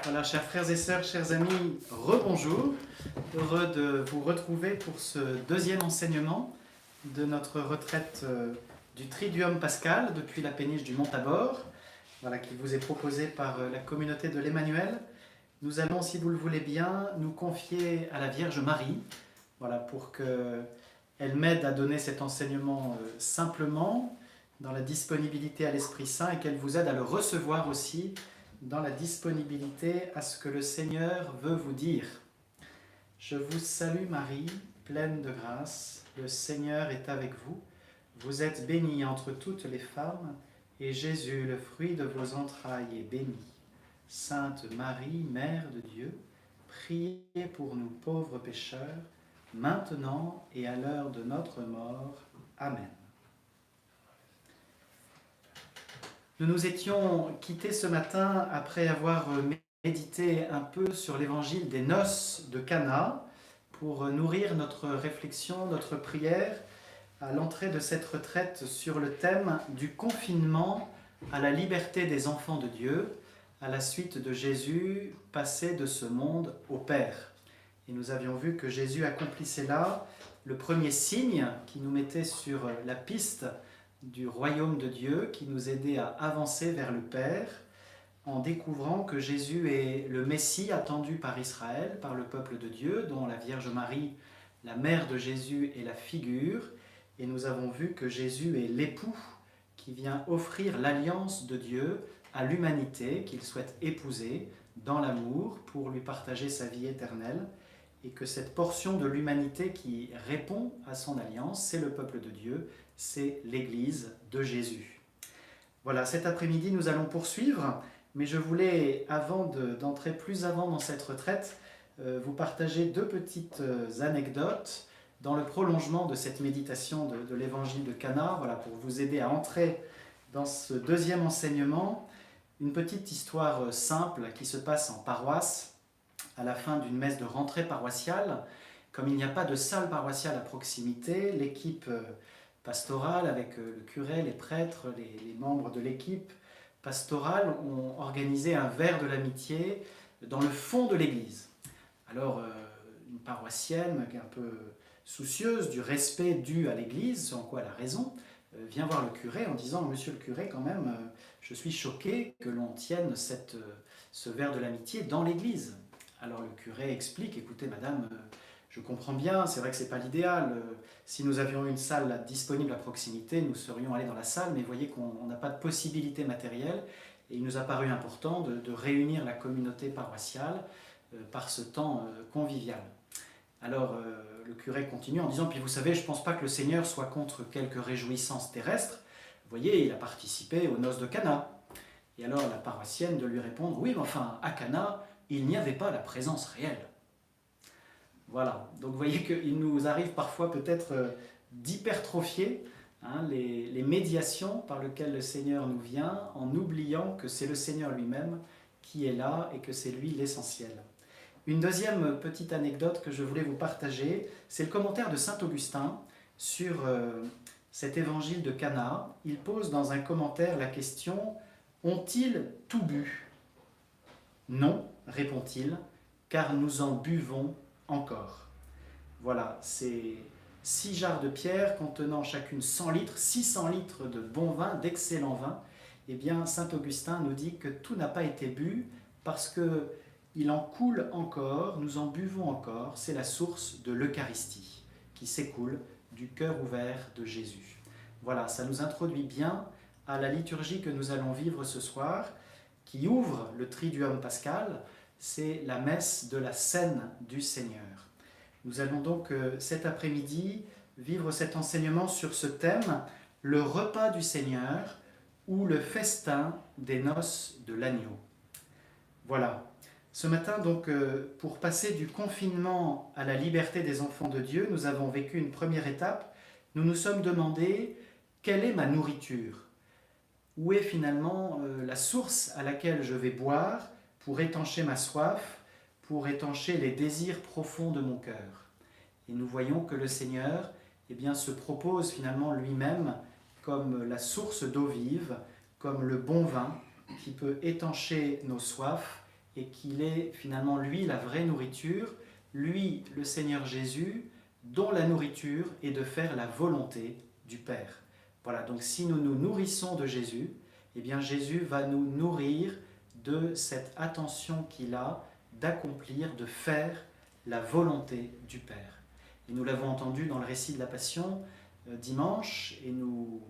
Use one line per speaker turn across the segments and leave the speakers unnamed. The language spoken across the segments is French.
Voilà, chers frères et sœurs, chers amis, rebonjour. Heureux de vous retrouver pour ce deuxième enseignement de notre retraite du Triduum Pascal depuis la péniche du Mont Tabor, voilà, qui vous est proposée par la communauté de l'Emmanuel. Nous allons, si vous le voulez bien, nous confier à la Vierge Marie, voilà, pour qu'elle m'aide à donner cet enseignement simplement, dans la disponibilité à l'Esprit Saint, et qu'elle vous aide à le recevoir aussi dans la disponibilité à ce que le Seigneur veut vous dire. Je vous salue Marie, pleine de grâce, le Seigneur est avec vous. Vous êtes bénie entre toutes les femmes, et Jésus, le fruit de vos entrailles, est béni. Sainte Marie, Mère de Dieu, priez pour nous pauvres pécheurs, maintenant et à l'heure de notre mort. Amen. Nous nous étions quittés ce matin après avoir médité un peu sur l'évangile des noces de Cana pour nourrir notre réflexion, notre prière à l'entrée de cette retraite sur le thème du confinement à la liberté des enfants de Dieu à la suite de Jésus passé de ce monde au Père. Et nous avions vu que Jésus accomplissait là le premier signe qui nous mettait sur la piste du royaume de Dieu, qui nous aidait à avancer vers le Père, en découvrant que Jésus est le Messie attendu par Israël, par le peuple de Dieu, dont la Vierge Marie, la mère de Jésus, est la figure. Et nous avons vu que Jésus est l'époux qui vient offrir l'alliance de Dieu à l'humanité qu'il souhaite épouser dans l'amour pour lui partager sa vie éternelle, et que cette portion de l'humanité qui répond à son alliance, c'est le peuple de Dieu, c'est l'Église de Jésus. Voilà, cet après-midi, nous allons poursuivre, mais je voulais, avant d'entrer plus avant dans cette retraite, vous partager deux petites anecdotes dans le prolongement de cette méditation de l'évangile de Cana, voilà, pour vous aider à entrer dans ce deuxième enseignement. Une petite histoire simple qui se passe en paroisse, à la fin d'une messe de rentrée paroissiale. Comme il n'y a pas de salle paroissiale à proximité, l'équipe pastorale, avec le curé, les prêtres, les membres de l'équipe pastorale, ont organisé un verre de l'amitié dans le fond de l'église. Alors, une paroissienne, un peu soucieuse du respect dû à l'église, en quoi elle a raison, vient voir le curé en disant « Monsieur le curé, quand même, je suis choqué que l'on tienne ce verre de l'amitié dans l'église. » Alors le curé explique « Écoutez, madame, je comprends bien, c'est vrai que ce n'est pas l'idéal. Si nous avions une salle disponible à proximité, nous serions allés dans la salle, mais voyez qu'on n'a pas de possibilité matérielle. Et il nous a paru important de réunir la communauté paroissiale par ce temps convivial. » Alors le curé continue en disant « Puis vous savez, je ne pense pas que le Seigneur soit contre quelques réjouissances terrestres. Vous voyez, il a participé aux noces de Cana. » Et alors la paroissienne de lui répondre « Oui, mais enfin, à Cana, il n'y avait pas la présence réelle. » Voilà, donc vous voyez qu'il nous arrive parfois peut-être d'hypertrophier les médiations par lesquelles le Seigneur nous vient, en oubliant que c'est le Seigneur lui-même qui est là et que c'est lui l'essentiel. Une deuxième petite anecdote que je voulais vous partager, c'est le commentaire de saint Augustin sur cet évangile de Cana. Il pose dans un commentaire la question « Ont-ils tout bu ?» « Non, répond-il, car nous en buvons encore. » Voilà, c'est 6 jarres de pierre contenant chacune 100 litres, 600 litres de bon vin, d'excellent vin. Eh bien, saint Augustin nous dit que tout n'a pas été bu parce qu'il en coule encore, nous en buvons encore. C'est la source de l'Eucharistie qui s'écoule du cœur ouvert de Jésus. Voilà, ça nous introduit bien à la liturgie que nous allons vivre ce soir, qui ouvre le Triduum Pascal. C'est la messe de la Cène du Seigneur. Nous allons donc cet après-midi vivre cet enseignement sur ce thème, le repas du Seigneur ou le festin des noces de l'agneau. Voilà. Ce matin, donc, pour passer du confinement à la liberté des enfants de Dieu, nous avons vécu une première étape. Nous nous sommes demandé quelle est ma nourriture ? Où est finalement la source à laquelle je vais boire pour étancher ma soif, pour étancher les désirs profonds de mon cœur. Et nous voyons que le Seigneur se propose finalement lui-même comme la source d'eau vive, comme le bon vin qui peut étancher nos soifs et qu'il est finalement lui la vraie nourriture, lui le Seigneur Jésus, dont la nourriture est de faire la volonté du Père. Voilà, donc si nous nous nourrissons de Jésus, eh bien Jésus va nous nourrir de cette attention qu'il a d'accomplir, de faire la volonté du Père. Et nous l'avons entendu dans le récit de la Passion dimanche, et nous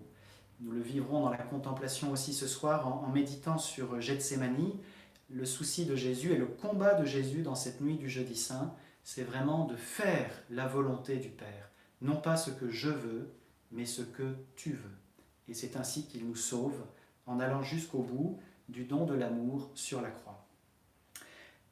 le vivrons dans la contemplation aussi ce soir en méditant sur Gethsémani. Le souci de Jésus et le combat de Jésus dans cette nuit du jeudi saint, c'est vraiment de faire la volonté du Père. Non pas ce que je veux, mais ce que tu veux. Et c'est ainsi qu'il nous sauve en allant jusqu'au bout du don de l'amour sur la croix.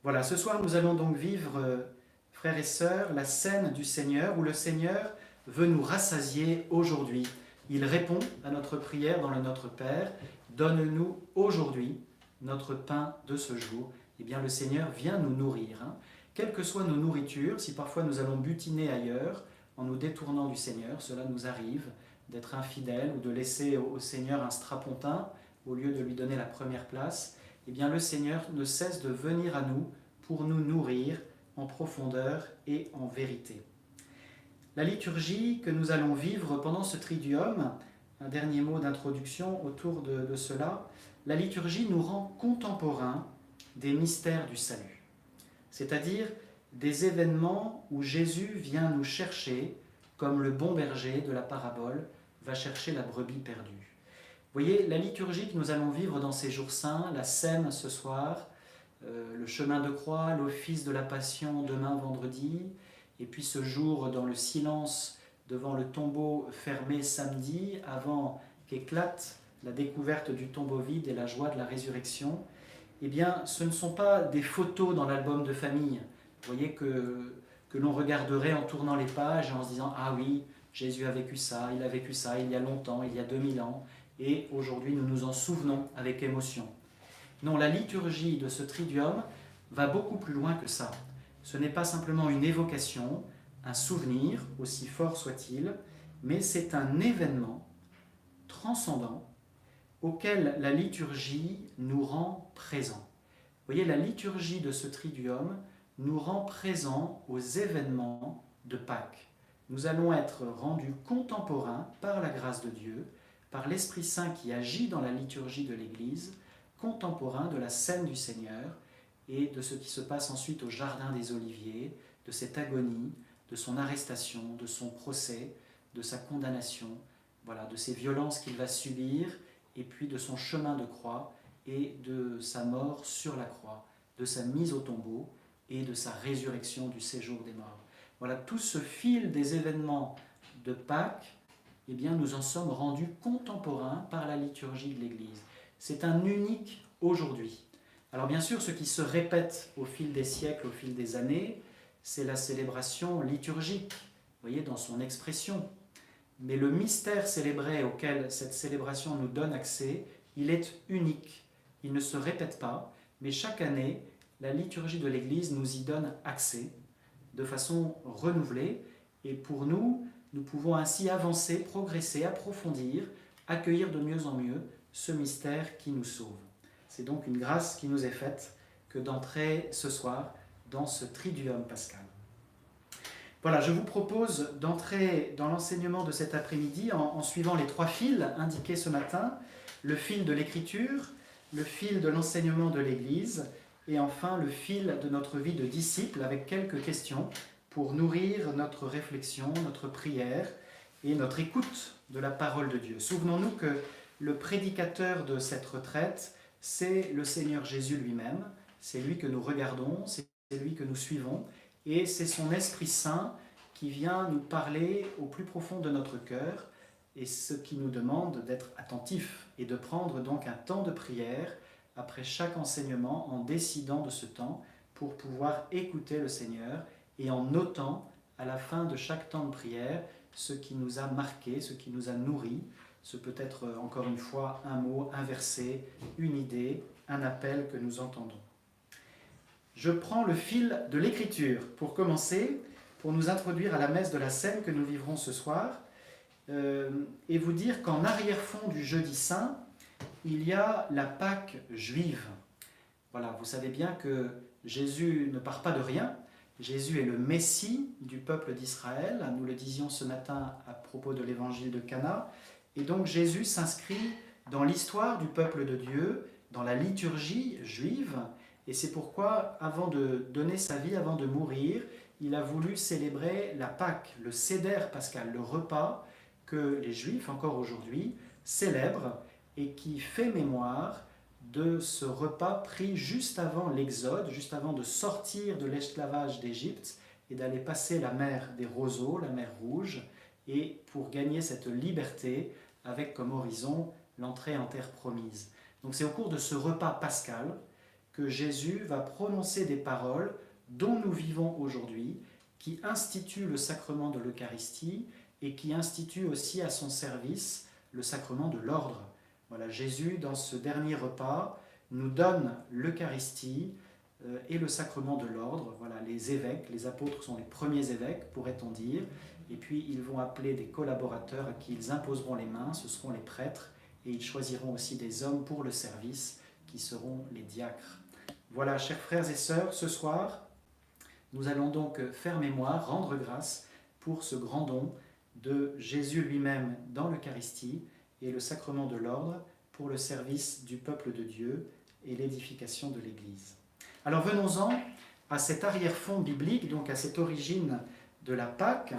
Voilà, ce soir nous allons donc vivre, frères et sœurs, la scène du Seigneur où le Seigneur veut nous rassasier aujourd'hui. Il répond à notre prière dans le Notre Père, « Donne-nous aujourd'hui notre pain de ce jour ». Eh bien le Seigneur vient nous nourrir. Quelles que soient nos nourritures, si parfois nous allons butiner ailleurs en nous détournant du Seigneur, cela nous arrive d'être infidèles ou de laisser au Seigneur un strapontin au lieu de lui donner la première place, eh bien le Seigneur ne cesse de venir à nous pour nous nourrir en profondeur et en vérité. La liturgie que nous allons vivre pendant ce Triduum, un dernier mot d'introduction autour de cela, la liturgie nous rend contemporains des mystères du salut, c'est-à-dire des événements où Jésus vient nous chercher, comme le bon berger de la parabole va chercher la brebis perdue. Vous voyez, la liturgie que nous allons vivre dans ces jours saints, la scène ce soir, le chemin de croix, l'office de la Passion demain vendredi, et puis ce jour dans le silence devant le tombeau fermé samedi, avant qu'éclate la découverte du tombeau vide et la joie de la résurrection, eh bien ce ne sont pas des photos dans l'album de famille, vous voyez, que l'on regarderait en tournant les pages et en se disant « Ah oui, Jésus a vécu ça il y a longtemps, il y a 2000 ans, et aujourd'hui nous nous en souvenons avec émotion. » Non, la liturgie de ce Triduum va beaucoup plus loin que ça. Ce n'est pas simplement une évocation, un souvenir, aussi fort soit-il, mais c'est un événement transcendant auquel la liturgie nous rend présents. Vous voyez, la liturgie de ce Triduum nous rend présents aux événements de Pâques. Nous allons être rendus contemporains par la grâce de Dieu, par l'Esprit Saint qui agit dans la liturgie de l'Église, contemporains de la scène du Seigneur et de ce qui se passe ensuite au Jardin des Oliviers, de cette agonie, de son arrestation, de son procès, de sa condamnation, voilà, de ces violences qu'il va subir, et puis de son chemin de croix et de sa mort sur la croix, de sa mise au tombeau et de sa résurrection du séjour des morts. Voilà, tout ce fil des événements de Pâques, eh bien, nous en sommes rendus contemporains par la liturgie de l'Église. C'est un unique aujourd'hui. Alors bien sûr, ce qui se répète au fil des siècles, au fil des années, c'est la célébration liturgique, vous voyez, dans son expression. Mais le mystère célébré auquel cette célébration nous donne accès, il est unique. Il ne se répète pas, mais chaque année, la liturgie de l'Église nous y donne accès de façon renouvelée. Et pour nous, nous pouvons ainsi avancer, progresser, approfondir, accueillir de mieux en mieux ce mystère qui nous sauve. C'est donc une grâce qui nous est faite que d'entrer ce soir dans ce Triduum pascal. Voilà, je vous propose d'entrer dans l'enseignement de cet après-midi en suivant les trois fils indiqués ce matin, le fil de l'Écriture, le fil de l'enseignement de l'Église et enfin le fil de notre vie de disciple avec quelques questions pour nourrir notre réflexion, notre prière et notre écoute de la parole de Dieu. Souvenons-nous que le prédicateur de cette retraite, c'est le Seigneur Jésus lui-même, c'est lui que nous regardons, c'est lui que nous suivons, et c'est son Esprit Saint qui vient nous parler au plus profond de notre cœur, et ce qui nous demande d'être attentifs et de prendre donc un temps de prière après chaque enseignement en décidant de ce temps pour pouvoir écouter le Seigneur et en notant à la fin de chaque temps de prière ce qui nous a marqué, ce qui nous a nourri. Ce peut être encore une fois un mot, un verset, une idée, un appel que nous entendons. Je prends le fil de l'Écriture pour commencer, pour nous introduire à la messe de la scène que nous vivrons ce soir, et vous dire qu'en arrière-fond du jeudi saint, il y a la Pâque juive. Voilà, vous savez bien que Jésus ne part pas de rien. Jésus est le Messie du peuple d'Israël. Nous le disions ce matin à propos de l'évangile de Cana. Et donc Jésus s'inscrit dans l'histoire du peuple de Dieu, dans la liturgie juive. Et c'est pourquoi, avant de donner sa vie, avant de mourir, il a voulu célébrer la Pâque, le Seder pascal, le repas que les Juifs, encore aujourd'hui, célèbrent et qui fait mémoire de ce repas pris juste avant l'Exode, juste avant de sortir de l'esclavage d'Égypte et d'aller passer la mer des roseaux, la mer Rouge, et pour gagner cette liberté avec comme horizon l'entrée en terre promise. Donc c'est au cours de ce repas pascal que Jésus va prononcer des paroles dont nous vivons aujourd'hui, qui instituent le sacrement de l'Eucharistie et qui instituent aussi à son service le sacrement de l'ordre. Voilà, Jésus, dans ce dernier repas, nous donne l'Eucharistie et le sacrement de l'ordre. Voilà, les évêques, les apôtres sont les premiers évêques, pourrait-on dire, et puis ils vont appeler des collaborateurs à qui ils imposeront les mains, ce seront les prêtres, et ils choisiront aussi des hommes pour le service, qui seront les diacres. Voilà, chers frères et sœurs, ce soir, nous allons donc faire mémoire, rendre grâce pour ce grand don de Jésus lui-même dans l'Eucharistie et le sacrement de l'ordre pour le service du peuple de Dieu et l'édification de l'Église. Alors venons-en à cet arrière-fond biblique, donc à cette origine de la Pâque,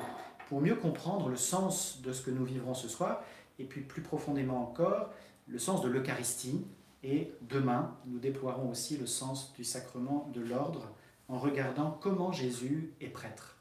pour mieux comprendre le sens de ce que nous vivrons ce soir, et puis plus profondément encore, le sens de l'Eucharistie. Et demain, nous déploierons aussi le sens du sacrement de l'ordre en regardant comment Jésus est prêtre.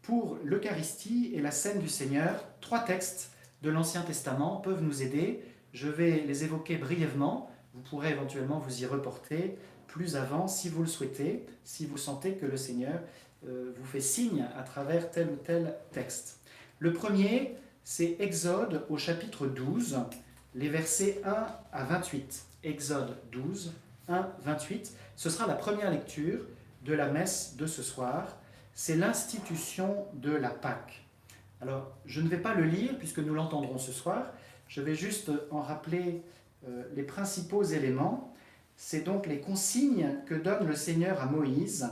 Pour l'Eucharistie et la scène du Seigneur, 3 textes de l'Ancien Testament peuvent nous aider. Je vais les évoquer brièvement. Vous pourrez éventuellement vous y reporter plus avant si vous le souhaitez, si vous sentez que le Seigneur vous fait signe à travers tel ou tel texte. Le premier, c'est Exode au chapitre 12, les versets 1 à 28. Exode 12, 1, 28. Ce sera la première lecture de la messe de ce soir. C'est l'institution de la Pâque. Alors, je ne vais pas le lire puisque nous l'entendrons ce soir. Je vais juste en rappeler les principaux éléments. C'est donc les consignes que donne le Seigneur à Moïse.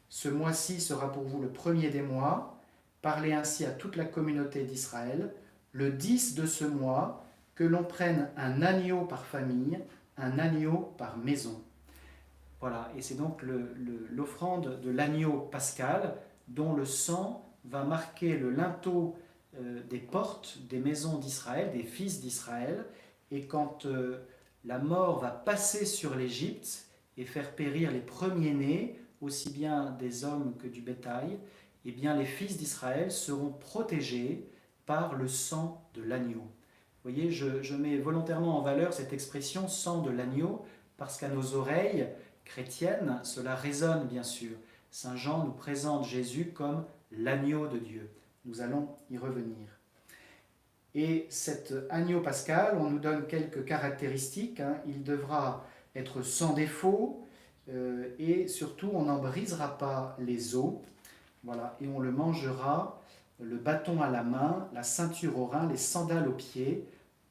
Ce mois-ci sera pour vous le premier des mois. Parlez ainsi à toute la communauté d'Israël. Le 10 de ce mois, que l'on prenne un agneau par famille, un agneau par maison. Voilà, et c'est donc l'offrande de l'agneau pascal dont le sang va marquer le linteau des portes des maisons d'Israël, des fils d'Israël, et quand la mort va passer sur l'Égypte et faire périr les premiers-nés, aussi bien des hommes que du bétail, eh bien les fils d'Israël seront protégés par le sang de l'agneau. Vous voyez, je mets volontairement en valeur cette expression « sang de l'agneau » parce qu'à nos oreilles chrétiennes, cela résonne bien sûr. Saint Jean nous présente Jésus comme l'agneau de Dieu. Nous allons y revenir. Et cet agneau pascal, on nous donne quelques caractéristiques. Il devra être sans défaut et surtout on n'en brisera pas les os. Voilà, et on le mangera, le bâton à la main, la ceinture au rein, les sandales aux pieds.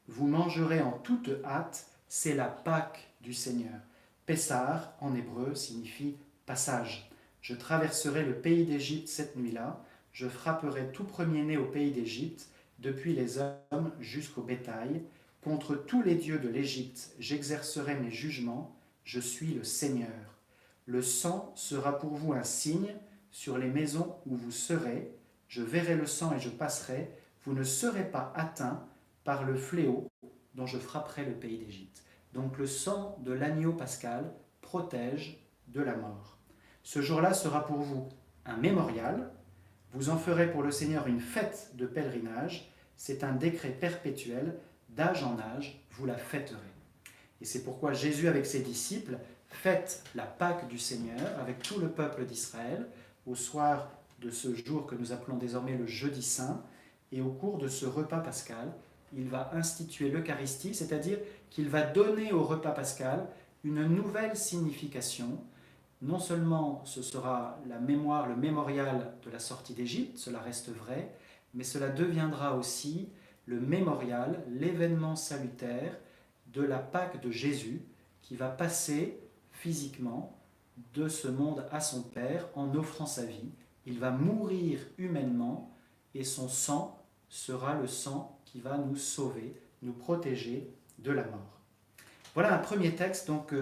Vous mangerez en toute hâte, c'est la Pâque du Seigneur. Pessar, en hébreu, signifie passage. Je traverserai le pays d'Égypte cette nuit-là, je frapperai tout premier-né au pays d'Égypte, depuis les hommes jusqu'au bétail. Contre tous les dieux de l'Égypte, j'exercerai mes jugements, je suis le Seigneur. Le sang sera pour vous un signe sur les maisons où vous serez. Je verrai le sang et je passerai. Vous ne serez pas atteints par le fléau dont je frapperai le pays d'Égypte. Donc le sang de l'agneau pascal protège de la mort. Ce jour-là sera pour vous un mémorial. Vous en ferez pour le Seigneur une fête de pèlerinage. C'est un décret perpétuel, d'âge en âge, vous la fêterez. Et c'est pourquoi Jésus avec ses disciples fête la Pâque du Seigneur avec tout le peuple d'Israël au soir de ce jour que nous appelons désormais le Jeudi Saint. Et au cours de ce repas pascal, il va instituer l'Eucharistie, c'est-à-dire qu'il va donner au repas pascal une nouvelle signification. Non seulement ce sera la mémoire, le mémorial de la sortie d'Égypte, cela reste vrai, mais cela deviendra aussi le mémorial, l'événement salutaire de la Pâque de Jésus qui va passer physiquement de ce monde à son Père en offrant sa vie. Il va mourir humainement et son sang sera le sang qui va nous sauver, nous protéger de la mort. Voilà un premier texte donc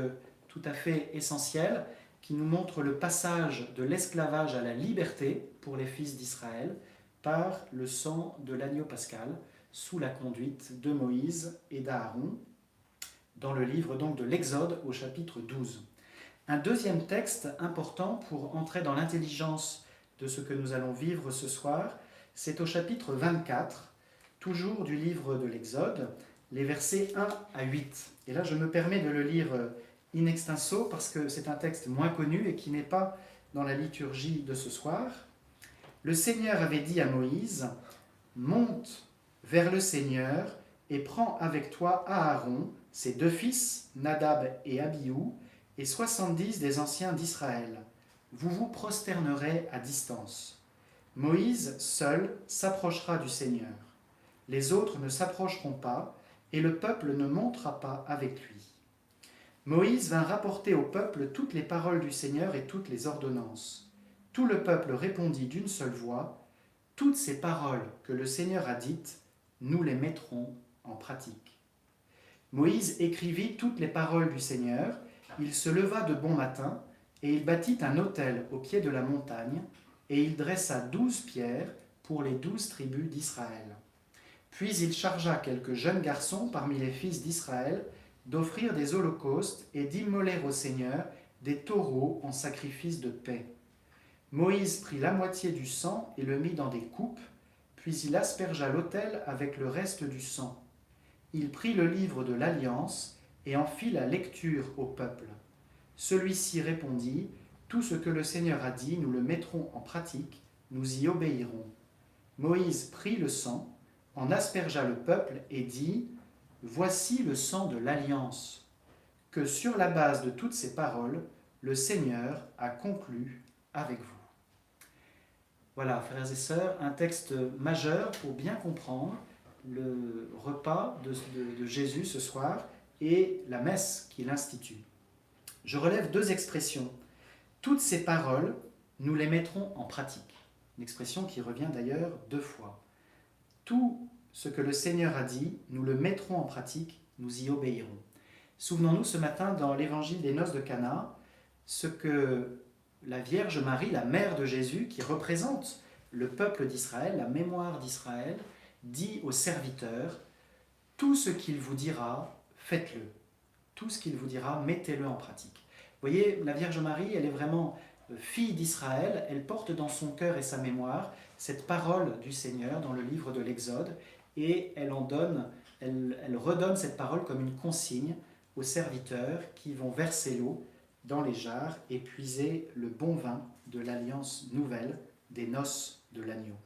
tout à fait essentiel qui nous montre le passage de l'esclavage à la liberté pour les fils d'Israël par le sang de l'agneau pascal sous la conduite de Moïse et d'Aaron dans le livre donc de l'Exode au chapitre 12. Un deuxième texte important pour entrer dans l'intelligence de ce que nous allons vivre ce soir, c'est au chapitre 24, toujours du livre de l'Exode, les versets 1 à 8. Et là, je me permets de le lire in extenso parce que c'est un texte moins connu et qui n'est pas dans la liturgie de ce soir. Le Seigneur avait dit à Moïse, « Monte vers le Seigneur et prends avec toi Aaron, ses 2 fils, Nadab et Abihu, et 70 des anciens d'Israël. Vous vous prosternerez à distance. Moïse seul s'approchera du Seigneur. Les autres ne s'approcheront pas, et le peuple ne montera pas avec lui. » Moïse vint rapporter au peuple toutes les paroles du Seigneur et toutes les ordonnances. Tout le peuple répondit d'une seule voix, « Toutes ces paroles que le Seigneur a dites, nous les mettrons en pratique. » Moïse écrivit toutes les paroles du Seigneur. Il se leva de bon matin, et il bâtit un autel au pied de la montagne, et il dressa 12 pierres pour les 12 tribus d'Israël. Puis il chargea quelques jeunes garçons parmi les fils d'Israël d'offrir des holocaustes et d'immoler au Seigneur des taureaux en sacrifice de paix. Moïse prit la moitié du sang et le mit dans des coupes, puis il aspergea l'autel avec le reste du sang. Il prit le livre de l'Alliance et en fit la lecture au peuple. Celui-ci répondit, « Tout ce que le Seigneur a dit, nous le mettrons en pratique, nous y obéirons. » Moïse prit le sang, en aspergea le peuple et dit, « Voici le sang de l'Alliance, que sur la base de toutes ces paroles, le Seigneur a conclu avec vous. » Voilà, frères et sœurs, un texte majeur pour bien comprendre le repas de Jésus ce soir et la messe qu'il institue. Je relève 2 expressions. Toutes ces paroles, nous les mettrons en pratique. Une expression qui revient d'ailleurs 2 fois. Tout ce que le Seigneur a dit, nous le mettrons en pratique, nous y obéirons. Souvenons-nous ce matin dans l'évangile des noces de Cana, ce que la Vierge Marie, la mère de Jésus, qui représente le peuple d'Israël, la mémoire d'Israël, dit aux serviteurs, « Tout ce qu'il vous dira, faites-le. Tout ce qu'il vous dira, mettez-le en pratique. » Vous voyez, la Vierge Marie, elle est vraiment fille d'Israël, elle porte dans son cœur et sa mémoire cette parole du Seigneur dans le livre de l'Exode, et elle redonne cette parole comme une consigne aux serviteurs qui vont verser l'eau dans les jarres et puiser le bon vin de l'alliance nouvelle des noces de l'agneau.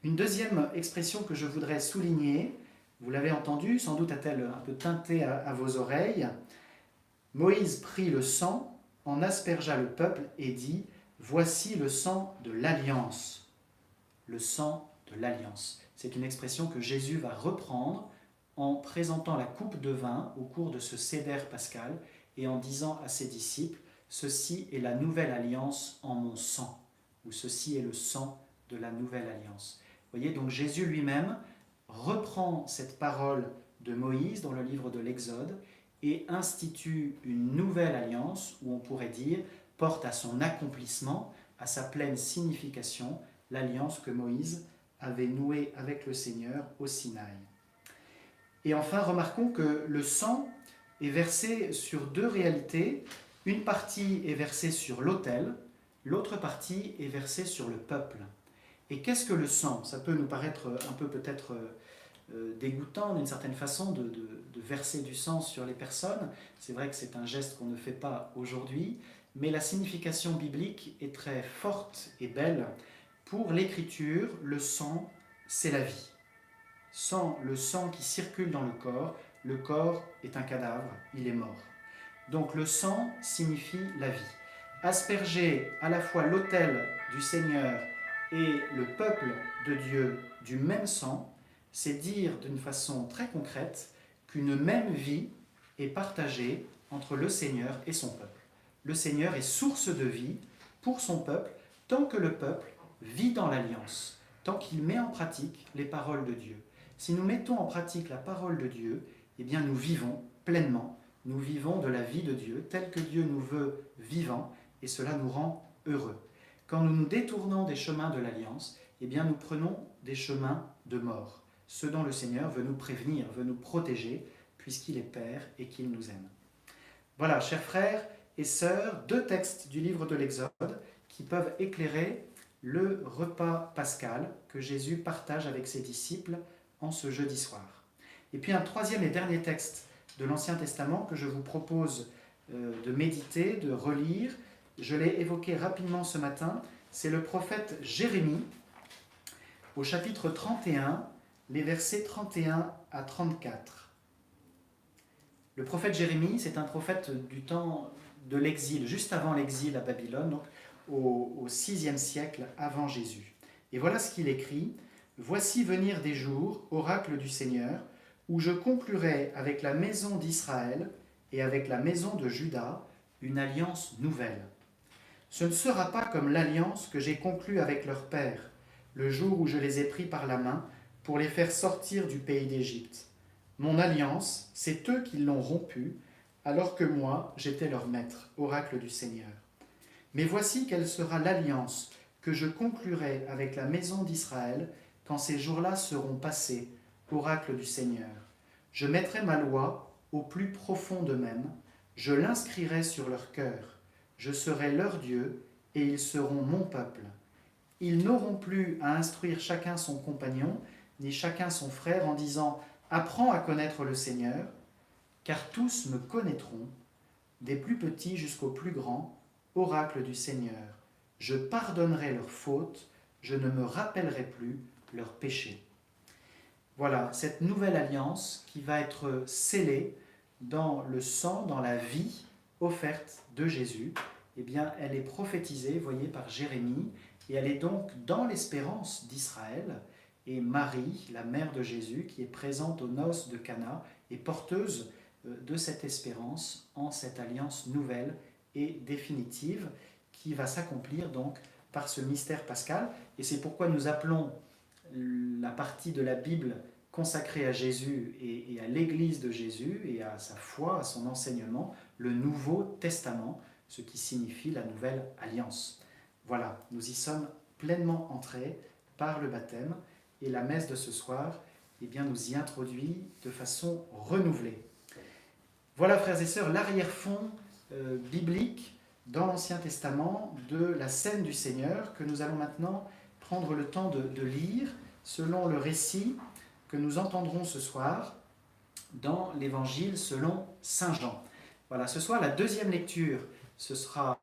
Une deuxième expression que je voudrais souligner, vous l'avez entendu, sans doute a-t-elle un peu teinté à vos oreilles. Moïse prit le sang, en aspergea le peuple et dit « Voici le sang de l'alliance. » Le sang de l'alliance. C'est une expression que Jésus va reprendre en présentant la coupe de vin au cours de ce Seder pascal et en disant à ses disciples « Ceci est la nouvelle alliance en mon sang » ou « Ceci est le sang de la nouvelle alliance ». Vous voyez, donc Jésus lui-même reprend cette parole de Moïse dans le livre de l'Exode et institue une nouvelle alliance, où on pourrait dire, porte à son accomplissement, à sa pleine signification, l'alliance que Moïse avait nouée avec le Seigneur au Sinaï. Et enfin, remarquons que le sang est versé sur 2 réalités. Une partie est versée sur l'autel, l'autre partie est versée sur le peuple. Et qu'est-ce que le sang ? Ça peut nous paraître un peu peut-être dégoûtant d'une certaine façon de verser du sang sur les personnes. C'est vrai que c'est un geste qu'on ne fait pas aujourd'hui, mais la signification biblique est très forte et belle. Pour l'Écriture, le sang, c'est la vie. Sans le sang qui circule dans le corps est un cadavre, il est mort. Donc le sang signifie la vie. Asperger à la fois l'autel du Seigneur et le peuple de Dieu du même sang, c'est dire d'une façon très concrète qu'une même vie est partagée entre le Seigneur et son peuple. le Seigneur est source de vie pour son peuple, tant que le peuple vit dans l'alliance, tant qu'il met en pratique les paroles de Dieu. Si nous mettons en pratique la parole de Dieu, eh bien nous vivons pleinement, nous vivons de la vie de Dieu, telle que Dieu nous veut vivants, et cela nous rend heureux. Quand nous nous détournons des chemins de l'alliance, eh bien nous prenons des chemins de mort, ce dont le Seigneur veut nous prévenir, veut nous protéger, puisqu'il est Père et qu'il nous aime. Voilà, chers frères et sœurs, 2 textes du livre de l'Exode qui peuvent éclairer le repas pascal que Jésus partage avec ses disciples en ce jeudi soir. Et puis un 3e et dernier texte de l'Ancien Testament que je vous propose de méditer, de relire. Je l'ai évoqué rapidement ce matin, c'est le prophète Jérémie, au chapitre 31, les versets 31 à 34. Le prophète Jérémie, c'est un prophète du temps de l'exil, juste avant l'exil à Babylone, donc au 6e siècle avant Jésus. Et voilà ce qu'il écrit. « Voici venir des jours, oracle du Seigneur, où je conclurai avec la maison d'Israël et avec la maison de Juda une alliance nouvelle. Ce ne sera pas comme l'alliance que j'ai conclue avec leur père, le jour où je les ai pris par la main pour les faire sortir du pays d'Égypte. Mon alliance, c'est eux qui l'ont rompue, alors que moi, j'étais leur maître, oracle du Seigneur. Mais voici quelle sera l'alliance que je conclurai avec la maison d'Israël quand ces jours-là seront passés, oracle du Seigneur. Je mettrai ma loi au plus profond d'eux-mêmes, je l'inscrirai sur leur cœur. Je serai leur Dieu et ils seront mon peuple. Ils n'auront plus à instruire chacun son compagnon, ni chacun son frère en disant « Apprends à connaître le Seigneur », car tous me connaîtront, des plus petits jusqu'aux plus grands, oracle du Seigneur. Je pardonnerai leurs fautes, je ne me rappellerai plus leurs péchés. Voilà, cette nouvelle alliance qui va être scellée dans le sang, dans la vie offerte de Jésus, eh bien, elle est prophétisée, voyez, par Jérémie, et elle est donc dans l'espérance d'Israël. Et Marie, la mère de Jésus, qui est présente aux noces de Cana, est porteuse de cette espérance en cette alliance nouvelle et définitive qui va s'accomplir donc par ce mystère pascal. Et c'est pourquoi nous appelons la partie de la Bible consacrée à Jésus et à l'Église de Jésus et à sa foi, à son enseignement, le Nouveau Testament, ce qui signifie la nouvelle alliance. Voilà, nous y sommes pleinement entrés par le baptême et la messe de ce soir eh bien, nous y introduit de façon renouvelée. Voilà, frères et sœurs, l'arrière-fond biblique dans l'Ancien Testament de la scène du Seigneur que nous allons maintenant prendre le temps de lire selon le récit que nous entendrons ce soir dans l'Évangile selon Saint Jean. Voilà, ce soir, la 2e lecture, ce sera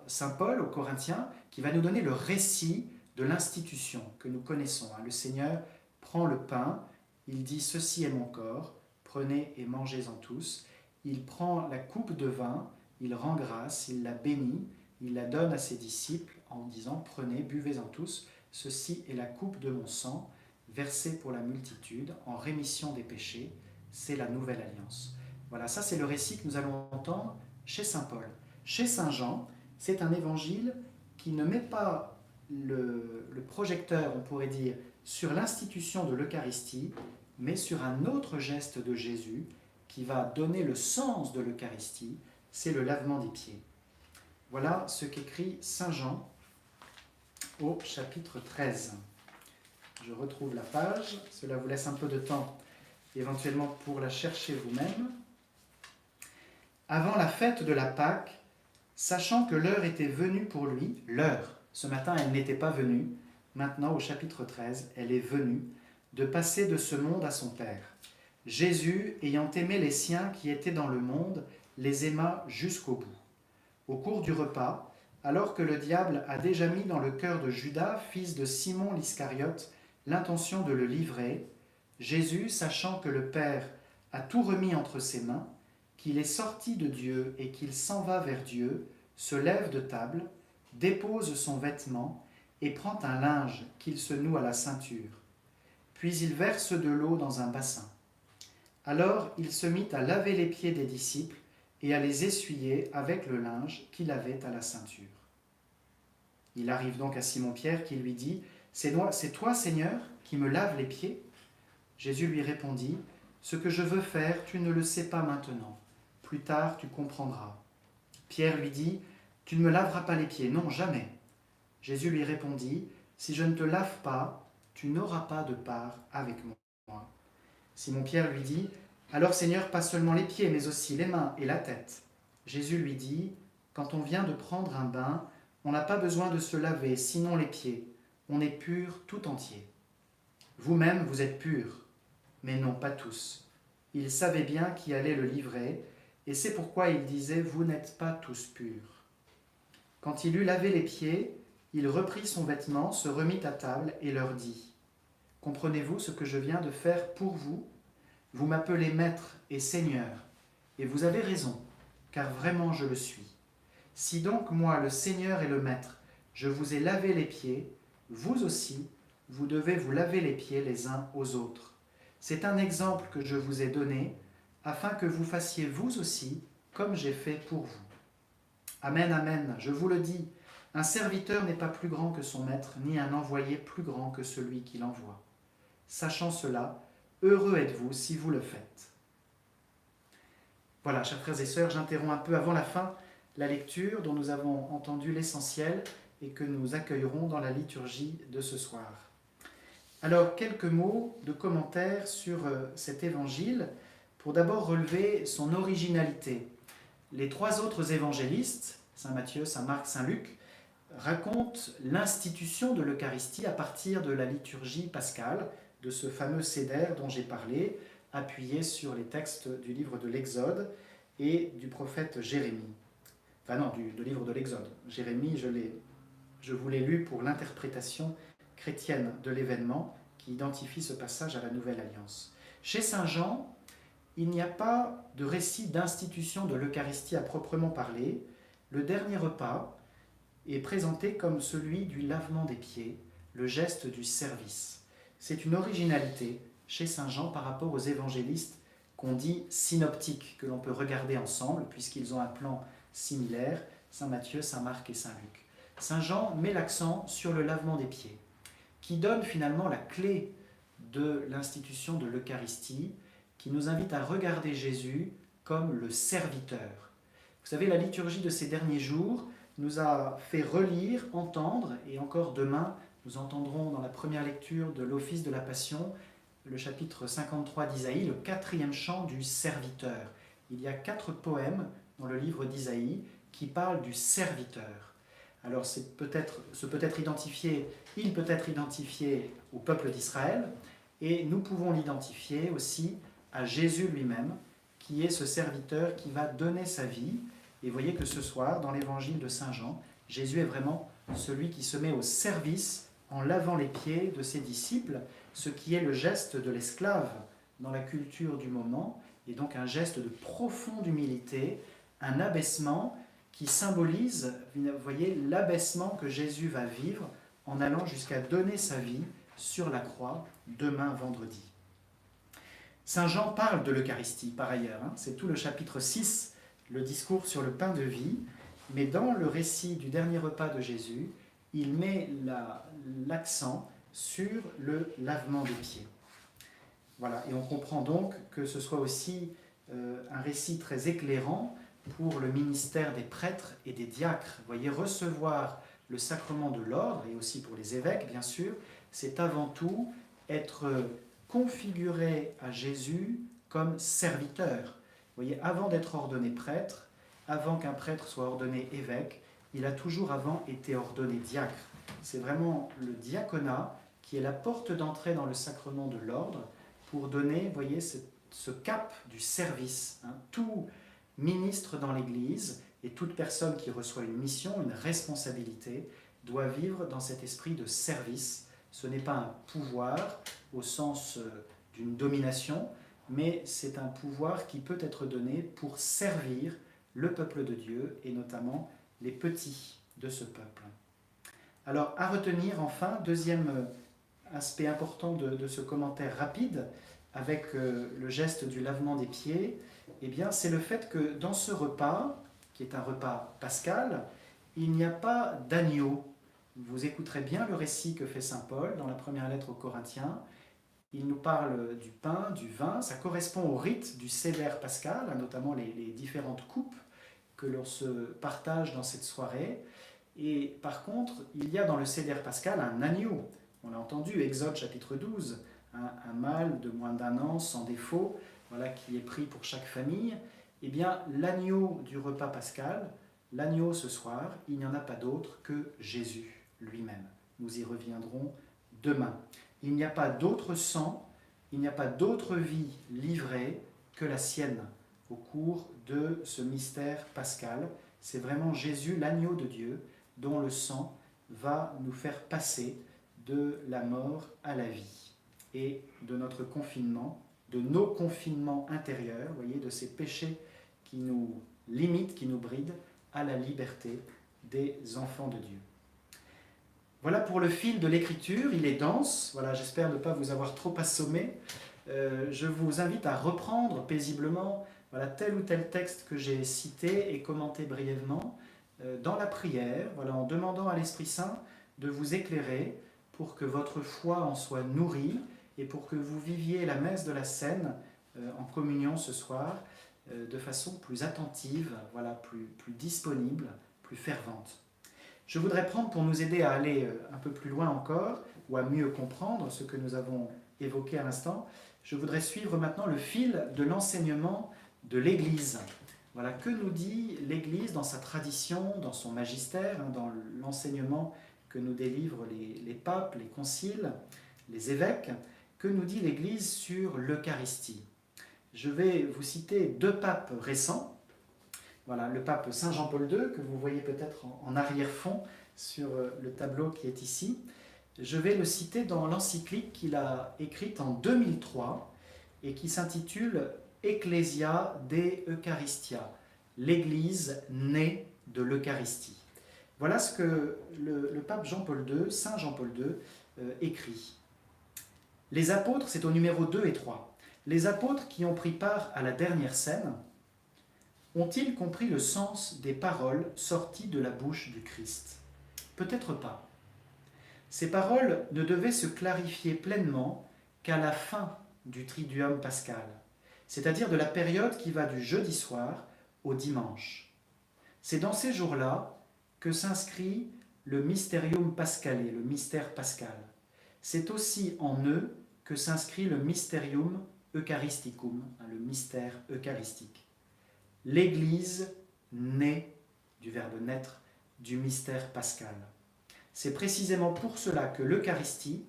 Saint Paul aux Corinthiens qui va nous donner le récit de l'institution que nous connaissons. Le Seigneur prend le pain, il dit « Ceci est mon corps, prenez et mangez-en tous ». Il prend la coupe de vin, il rend grâce, il la bénit, il la donne à ses disciples en disant « Prenez, buvez-en tous, ceci est la coupe de mon sang, versée pour la multitude, en rémission des péchés, c'est la nouvelle alliance. » Voilà, ça c'est le récit que nous allons entendre chez Saint Paul. Chez Saint Jean, c'est un évangile qui ne met pas le projecteur, on pourrait dire, sur l'institution de l'Eucharistie, mais sur un autre geste de Jésus qui va donner le sens de l'Eucharistie, c'est le lavement des pieds. Voilà ce qu'écrit Saint Jean au chapitre 13. Je retrouve la page, cela vous laisse un peu de temps éventuellement pour la chercher vous-même. Avant la fête de la Pâque, sachant que l'heure était venue pour lui, l'heure, ce matin elle n'était pas venue, maintenant au chapitre 13, elle est venue, de passer de ce monde à son Père. Jésus, ayant aimé les siens qui étaient dans le monde, les aima jusqu'au bout. Au cours du repas, alors que le diable a déjà mis dans le cœur de Judas, fils de Simon l'Iscariote, l'intention de le livrer, Jésus, sachant que le Père a tout remis entre ses mains, qu'il est sorti de Dieu et qu'il s'en va vers Dieu, se lève de table, dépose son vêtement et prend un linge qu'il se noue à la ceinture. Puis il verse de l'eau dans un bassin. Alors il se mit à laver les pieds des disciples et à les essuyer avec le linge qu'il avait à la ceinture. Il arrive donc à Simon-Pierre qui lui dit « C'est toi, Seigneur, qui me laves les pieds ?» Jésus lui répondit « Ce que je veux faire, tu ne le sais pas maintenant. Plus tard, tu comprendras. » Pierre lui dit « Tu ne me laveras pas les pieds. Non, jamais. » Jésus lui répondit « Si je ne te lave pas, tu n'auras pas de part avec moi. » Simon-Pierre lui dit « Alors, Seigneur, pas seulement les pieds, mais aussi les mains et la tête. » Jésus lui dit « Quand on vient de prendre un bain, on n'a pas besoin de se laver, sinon les pieds. On est pur tout entier. Vous-même, vous êtes purs, mais non pas tous. » Il savait bien qui allait le livrer, et c'est pourquoi il disait « Vous n'êtes pas tous purs. » Quand il eut lavé les pieds, il reprit son vêtement, se remit à table et leur dit « Comprenez-vous ce que je viens de faire pour vous ? Vous m'appelez Maître et Seigneur, et vous avez raison, car vraiment je le suis. Si donc moi, le Seigneur et le Maître, je vous ai lavé les pieds, vous aussi, vous devez vous laver les pieds les uns aux autres. C'est un exemple que je vous ai donné, afin que vous fassiez vous aussi comme j'ai fait pour vous. Amen, amen, je vous le dis, un serviteur n'est pas plus grand que son maître, ni un envoyé plus grand que celui qui l'envoie. Sachant cela, heureux êtes-vous si vous le faites. Voilà, chers frères et sœurs, j'interromps un peu avant la fin la lecture dont nous avons entendu l'essentiel et que nous accueillerons dans la liturgie de ce soir. Alors, quelques mots de commentaire sur cet évangile, pour d'abord relever son originalité. Les trois autres évangélistes, Saint Matthieu, Saint Marc, Saint Luc, racontent l'institution de l'Eucharistie à partir de la liturgie pascale, de ce fameux Seder dont j'ai parlé, appuyé sur les textes du livre de l'Exode et du prophète Jérémie. Enfin non, du livre de l'Exode. Jérémie, je vous l'ai lu pour l'interprétation chrétienne de l'événement qui identifie ce passage à la Nouvelle Alliance. Chez Saint Jean, il n'y a pas de récit d'institution de l'Eucharistie à proprement parler. Le dernier repas est présenté comme celui du lavement des pieds, le geste du service. C'est une originalité chez Saint Jean par rapport aux évangélistes qu'on dit synoptiques, que l'on peut regarder ensemble, puisqu'ils ont un plan similaire, Saint Matthieu, Saint Marc et Saint Luc. Saint Jean met l'accent sur le lavement des pieds, qui donne finalement la clé de l'institution de l'Eucharistie, qui nous invite à regarder Jésus comme le serviteur. Vous savez, la liturgie de ces derniers jours nous a fait relire, entendre, et encore demain, nous entendrons dans la première lecture de l'Office de la Passion, le chapitre 53 d'Isaïe, le 4e chant du serviteur. Il y a 4 poèmes dans le livre d'Isaïe qui parlent du serviteur. Alors il peut être identifié au peuple d'Israël, et nous pouvons l'identifier aussi à Jésus lui-même, qui est ce serviteur qui va donner sa vie. Et voyez que ce soir, dans l'évangile de Saint Jean, Jésus est vraiment celui qui se met au service en lavant les pieds de ses disciples, ce qui est le geste de l'esclave dans la culture du moment, et donc un geste de profonde humilité, un abaissement qui symbolise, vous voyez, l'abaissement que Jésus va vivre en allant jusqu'à donner sa vie sur la croix demain vendredi. Saint Jean parle de l'Eucharistie par ailleurs, c'est tout le chapitre 6, le discours sur le pain de vie, mais dans le récit du dernier repas de Jésus, il met l'accent sur le lavement des pieds. Voilà, et on comprend donc que ce soit aussi un récit très éclairant pour le ministère des prêtres et des diacres. Vous voyez, recevoir le sacrement de l'ordre, et aussi pour les évêques, bien sûr, c'est avant tout être configuré à Jésus comme serviteur. Vous voyez, avant d'être ordonné prêtre, avant qu'un prêtre soit ordonné évêque, il a toujours avant été ordonné diacre. C'est vraiment le diaconat qui est la porte d'entrée dans le sacrement de l'ordre pour donner, vous voyez, ce cap du service. Tout ministre dans l'Église et toute personne qui reçoit une mission, une responsabilité, doit vivre dans cet esprit de service. Ce n'est pas un pouvoir au sens d'une domination, mais c'est un pouvoir qui peut être donné pour servir le peuple de Dieu et notamment les petits de ce peuple. Alors, à retenir enfin, deuxième aspect important de ce commentaire rapide, avec le geste du lavement des pieds, eh bien, c'est le fait que dans ce repas, qui est un repas pascal, il n'y a pas d'agneau. Vous écouterez bien le récit que fait saint Paul dans la première lettre aux Corinthiens. Il nous parle du pain, du vin, ça correspond au rite du Seder pascal, notamment les différentes coupes que l'on se partage dans cette soirée. Et par contre, il y a dans le Seder pascal un agneau. On l'a entendu, Exode chapitre 12, un mâle de moins d'1 an, sans défaut, voilà, qui est pris pour chaque famille. Eh bien, l'agneau du repas pascal, l'agneau ce soir, il n'y en a pas d'autre que Jésus lui-même. Nous y reviendrons demain. Il n'y a pas d'autre sang, il n'y a pas d'autre vie livrée que la sienne au cours de ce mystère pascal. C'est vraiment Jésus, l'agneau de Dieu, dont le sang va nous faire passer de la mort à la vie et de notre confinement, de nos confinements intérieurs, vous voyez, de ces péchés qui nous limitent, qui nous brident, à la liberté des enfants de Dieu. Voilà pour le fil de l'écriture, il est dense, voilà, j'espère ne pas vous avoir trop assommé. Je vous invite à reprendre paisiblement voilà, tel ou tel texte que j'ai cité et commenté brièvement dans la prière, voilà, en demandant à l'Esprit Saint de vous éclairer pour que votre foi en soit nourrie et pour que vous viviez la messe de la Seine en communion ce soir de façon plus attentive, voilà, plus disponible, plus fervente. Je voudrais prendre, pour nous aider à aller un peu plus loin encore, ou à mieux comprendre ce que nous avons évoqué à l'instant, je voudrais suivre maintenant le fil de l'enseignement de l'Église. Voilà, que nous dit l'Église dans sa tradition, dans son magistère, dans l'enseignement que nous délivrent les papes, les conciles, les évêques, que nous dit l'Église sur l'Eucharistie. Je vais vous citer 2 papes récents. Voilà, le pape Saint Jean-Paul II, que vous voyez peut-être en arrière-fond sur le tableau qui est ici. Je vais le citer dans l'encyclique qu'il a écrite en 2003 et qui s'intitule Ecclesia de Eucharistia, l'Église née de l'Eucharistie. Voilà ce que le pape Jean-Paul II, Saint Jean-Paul II, écrit. Les apôtres, c'est au numéro 2 et 3, les apôtres qui ont pris part à la dernière scène ont-ils compris le sens des paroles sorties de la bouche du Christ? Peut-être pas. Ces paroles ne devaient se clarifier pleinement qu'à la fin du Triduum pascal, c'est-à-dire de la période qui va du jeudi soir au dimanche. C'est dans ces jours-là que s'inscrit le Mysterium Pascale, le mystère pascal. C'est aussi en eux que s'inscrit le Mysterium Eucharisticum, le mystère eucharistique. L'Église naît, du verbe naître, du mystère pascal. C'est précisément pour cela que l'Eucharistie,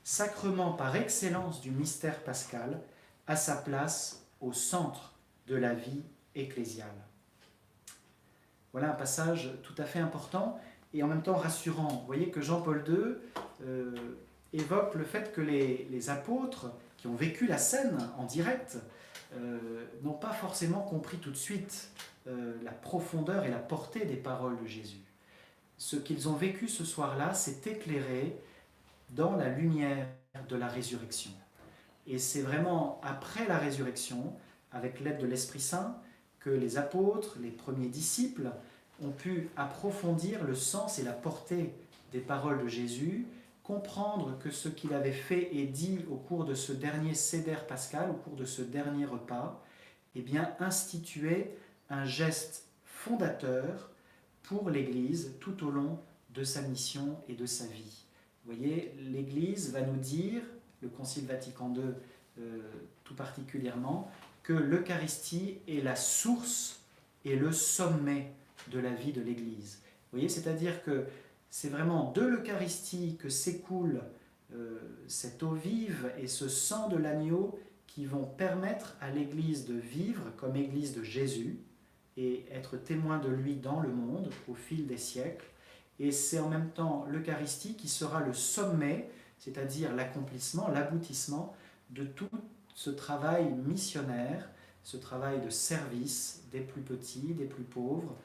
sacrement par excellence du mystère pascal, a sa place au centre de la vie ecclésiale. Voilà un passage tout à fait important et en même temps rassurant. Vous voyez que Jean-Paul II évoque le fait que les apôtres qui ont vécu la scène en direct n'ont pas forcément compris tout de suite la profondeur et la portée des paroles de Jésus. Ce qu'ils ont vécu ce soir-là, c'est éclairé dans la lumière de la résurrection. Et c'est vraiment après la résurrection, avec l'aide de l'Esprit Saint, que les apôtres, les premiers disciples, ont pu approfondir le sens et la portée des paroles de Jésus, comprendre que ce qu'il avait fait et dit au cours de ce dernier Seder pascal, au cours de ce dernier repas, eh bien, instituait un geste fondateur pour l'Église tout au long de sa mission et de sa vie. Vous voyez, l'Église va nous dire, le Concile Vatican II tout particulièrement, que l'Eucharistie est la source et le sommet de la vie de l'Église. Vous voyez, c'est-à-dire que c'est vraiment de l'Eucharistie que s'écoule cette eau vive et ce sang de l'agneau qui vont permettre à l'Église de vivre comme Église de Jésus et être témoin de lui dans le monde au fil des siècles. Et c'est en même temps l'Eucharistie qui sera le sommet, c'est-à-dire l'accomplissement, l'aboutissement de tout ce travail missionnaire, ce travail de service des plus petits, des plus pauvres,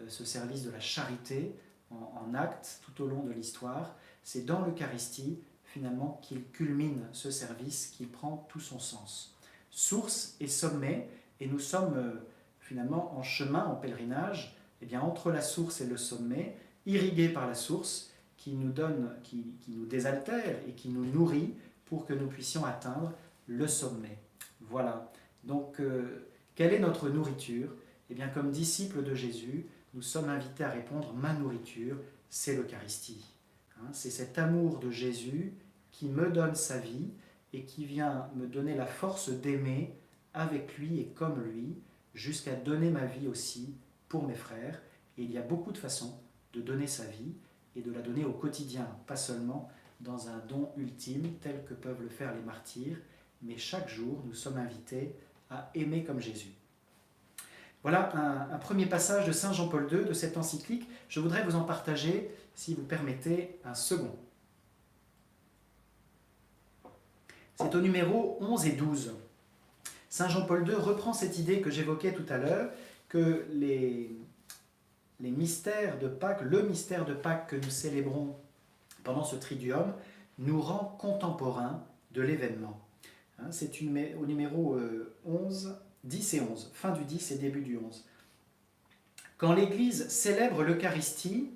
ce service de la charité en acte tout au long de l'histoire. C'est dans l'Eucharistie finalement qu'il culmine ce service, qu'il prend tout son sens. Source et sommet, et nous sommes finalement en chemin, en pèlerinage, eh bien, entre la source et le sommet, irrigués par la source, qui nous donne, qui nous désaltère et qui nous nourrit pour que nous puissions atteindre le sommet. Voilà. Donc, quelle est notre nourriture? Eh bien, comme disciples de Jésus, nous sommes invités à répondre, ma nourriture, c'est l'Eucharistie. Hein, c'est cet amour de Jésus qui me donne sa vie et qui vient me donner la force d'aimer avec lui et comme lui, jusqu'à donner ma vie aussi pour mes frères. Et il y a beaucoup de façons de donner sa vie et de la donner au quotidien, pas seulement dans un don ultime tel que peuvent le faire les martyrs, mais chaque jour nous sommes invités à aimer comme Jésus. Voilà un premier passage de Saint Jean-Paul II de cette encyclique. Je voudrais vous en partager, si vous permettez, un second. C'est au numéro 11 et 12. Saint Jean-Paul II reprend cette idée que j'évoquais tout à l'heure, que les mystères de Pâques, le mystère de Pâques que nous célébrons pendant ce Triduum, nous rend contemporains de l'événement. C'est au numéro 11, 10 et 11, fin du 10 et début du 11. Quand l'Église célèbre l'Eucharistie,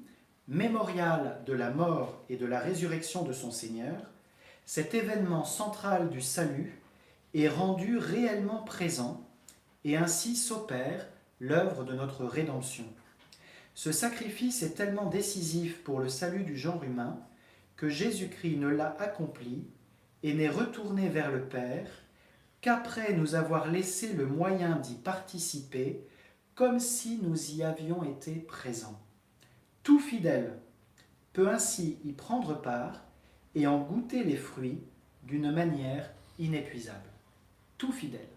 mémorial de la mort et de la résurrection de son Seigneur, cet événement central du salut est rendu réellement présent et ainsi s'opère l'œuvre de notre rédemption. Ce sacrifice est tellement décisif pour le salut du genre humain que Jésus-Christ ne l'a accompli et n'est retourné vers le Père qu'après nous avoir laissé le moyen d'y participer comme si nous y avions été présents. Tout fidèle peut ainsi y prendre part et en goûter les fruits d'une manière inépuisable. Tout fidèle.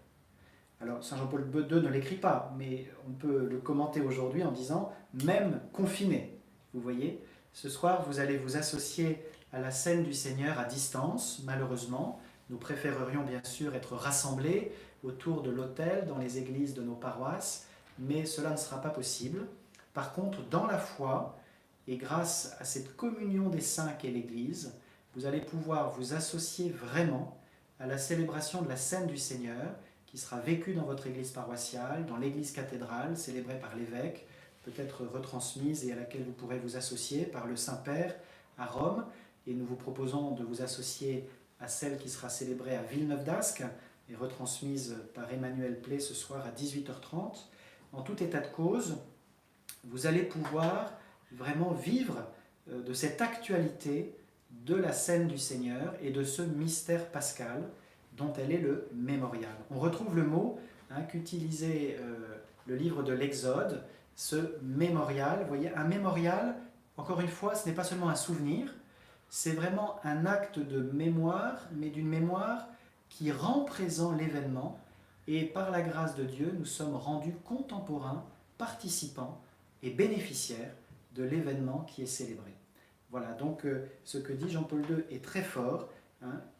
Alors, Saint Jean-Paul II ne l'écrit pas, mais on peut le commenter aujourd'hui en disant « même confiné ». Vous voyez, ce soir, vous allez vous associer à la scène du Seigneur à distance, malheureusement. Nous préférerions bien sûr être rassemblés autour de l'autel dans les églises de nos paroisses, mais cela ne sera pas possible. Par contre, dans la foi, et grâce à cette communion des saints qu'est l'Église, vous allez pouvoir vous associer vraiment à la célébration de la scène du Seigneur, qui sera vécue dans votre église paroissiale, dans l'église cathédrale, célébrée par l'évêque, peut-être retransmise et à laquelle vous pourrez vous associer par le Saint-Père à Rome. Et nous vous proposons de vous associer à celle qui sera célébrée à Villeneuve d'Ascq et retransmise par Emmanuel Play ce soir à 18h30. En tout état de cause, vous allez pouvoir vraiment vivre de cette actualité de la scène du Seigneur et de ce mystère pascal dont elle est le mémorial. On retrouve le mot qu'utilisait le livre de l'Exode, ce mémorial. Vous voyez, un mémorial, encore une fois, ce n'est pas seulement un souvenir, c'est vraiment un acte de mémoire, mais d'une mémoire qui rend présent l'événement, et par la grâce de Dieu, nous sommes rendus contemporains, participants et bénéficiaires de l'événement qui est célébré. Voilà, donc ce que dit Jean-Paul II est très fort.